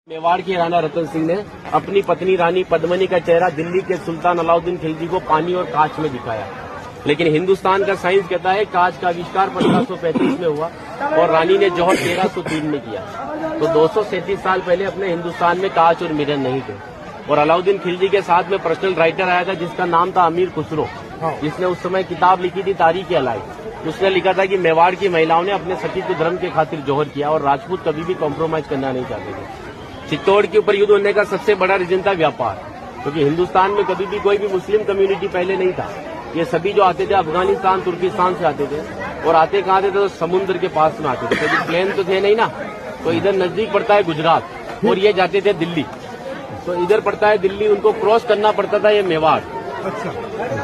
मेवाड़ के राणा रतन सिंह ने अपनी पत्नी रानी पद्मिनी का चेहरा दिल्ली के सुल्तान अलाउद्दीन खिलजी को पानी और कांच में दिखाया। लेकिन हिंदुस्तान का साइंस कहता है कांच का आविष्कार 1535 में हुआ और रानी ने जौहर 1303 में किया। तो 237 साल पहले अपने हिंदुस्तान में कांच और मिरर नहीं थे। और अलाउद्दीन खिलजी के साथ में पर्सनल राइटर आया था जिसका नाम था अमीर खुसरो, जिसने उस समय किताब लिखी थी तारीख अलाई। उसने लिखा था कि मेवाड़ की महिलाओं ने अपने सतीत्व धर्म के खातिर जौहर किया और राजपूत कभी भी कॉम्प्रोमाइज करना नहीं चाहते थे। चित्तौड़ के ऊपर युद्ध होने का सबसे बड़ा रीजन था व्यापार, क्योंकि हिंदुस्तान में कभी भी कोई भी मुस्लिम कम्युनिटी पहले नहीं था। ये सभी जो आते थे अफगानिस्तान तुर्किस्तान से आते थे और आते कहाँ थे तो समुद्र के पास में आते थे। कभी प्लेन तो थे नहीं ना, तो इधर नजदीक पड़ता है गुजरात और ये जाते थे दिल्ली। तो इधर पड़ता है दिल्ली, उनको क्रॉस करना पड़ता था ये मेवाड़। अच्छा,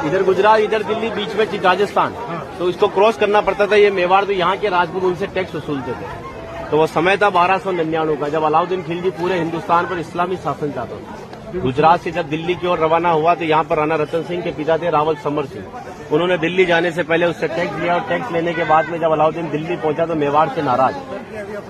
इधर गुजरात इधर दिल्ली, बीच में राजस्थान, तो इसको क्रॉस करना पड़ता था ये मेवाड़। तो यहाँ के राजपूत उनसे टैक्स वसूलते थे। तो वो समय था 1299 का, जब अलाउद्दीन खिलजी पूरे हिंदुस्तान पर इस्लामी शासन चाहता था। गुजरात से जब दिल्ली की ओर रवाना हुआ तो यहाँ पर राणा रतन सिंह के पिता थे रावल समर सिंह। उन्होंने दिल्ली जाने से पहले उससे टैक्स लिया और टैक्स लेने के बाद में जब अलाउद्दीन दिल्ली पहुंचा तो मेवाड़ से नाराज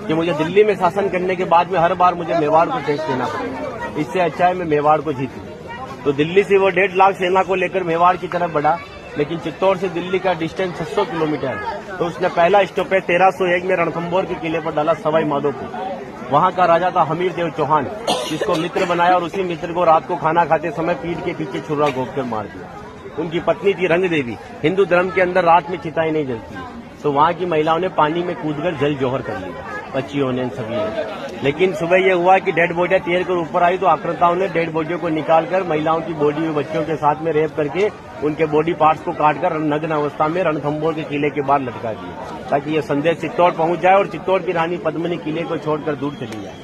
कि मुझे दिल्ली में शासन करने के बाद में हर बार मुझे मेवाड़ को टैक्स देना पड़ेगा, इससे अच्छा है मैं मेवाड़ को जीत लूं। तो दिल्ली से वो 1.5 लाख सेना को लेकर मेवाड़ की तरफ बढ़ा, लेकिन चित्तौड़ से दिल्ली का डिस्टेंस 600 किलोमीटर है। तो उसने पहला स्टॉपेज 1301 में रणथंभौर के किले पर डाला, सवाई माधोपुर। वहां का राजा था हमीर देव चौहान, जिसको मित्र बनाया और उसी मित्र को रात को खाना खाते समय पीठ के पीछे छुरा घोंपकर मार दिया। उनकी पत्नी थी रंग देवी। हिंदू धर्म के अंदर रात में चिताएं नहीं जलती, तो वहां की महिलाओं ने पानी में कूदकर जल जौहर कर लिया, बच्चियों ने, सभी ने। लेकिन सुबह ये हुआ कि डेड बॉडियां तैर कर ऊपर आई तो आक्रांताओं ने डेड बॉडियों को निकालकर महिलाओं की बॉडी में बच्चों के साथ में रेप करके उनके बॉडी पार्ट्स को काटकर नग्न अवस्था में रणथंभौर के किले के बाहर लटका दिया, ताकि ये संदेश चित्तौड़ पहुंच जाए और चित्तौड़ की रानी पद्मिनी किले को छोड़कर दूर चली जाए।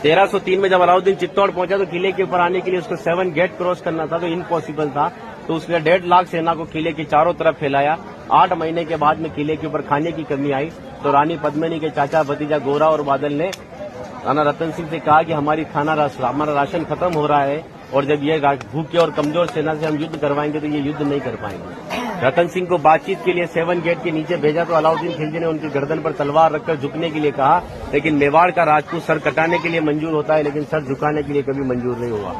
1303 में जब अलाउद्दीन चित्तौड़ पहुंचा तो किले के ऊपर आने के लिए उसको 7 गेट क्रॉस करना था, तो इम्पॉसिबल था। तो उसने 1.5 लाख सेना को किले के चारों तरफ फैलाया। 8 महीने के बाद में किले के ऊपर खाने की कमी आई तो रानी पद्मिनी के चाचा भतीजा गोरा और बादल ने राणा रतन सिंह से कहा कि हमारा राशन खत्म हो रहा है और जब ये भूखे और कमजोर सेना से हम युद्ध करवाएंगे तो ये युद्ध नहीं कर पाएंगे। रतन सिंह को बातचीत के लिए 7 गेट के नीचे भेजा तो अलाउद्दीन खिलजी ने उनकी गर्दन पर तलवार रखकर झुकने के लिए कहा, लेकिन मेवाड़ का राजपूत सर कटाने के लिए मंजूर होता है लेकिन सर झुकाने के लिए कभी मंजूर नहीं हुआ।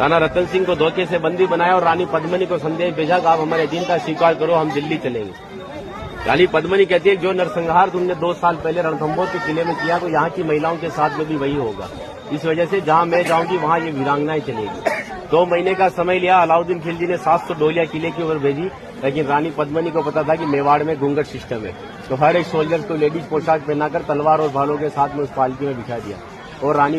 राणा रतन सिंह को धोखे से बंदी बनाया और रानी पद्मिनी को संदेश भेजा कि आप हमारे दिन का स्वीकार करो, हम दिल्ली चलेंगे। रानी पद्मिनी कहती है जो नरसंहार तुमने 2 साल पहले रणथंभौर के किले में किया तो यहाँ की महिलाओं के साथ में भी वही होगा। इस वजह से जहाँ मैं जाऊंगी वहाँ ये वीरांगनाएं चलेगी। 2 महीने का समय लिया। अलाउद्दीन खिलजी ने 700 डोलियां किले की ओर भेजी, लेकिन रानी पद्मिनी को पता था कि मेवाड़ में घूंघट सिस्टम है, तो हर एक सोल्जर को लेडीज पोशाक पहनाकर तलवार और भालों के साथ में उस पालकी में बिठा दिया और रानी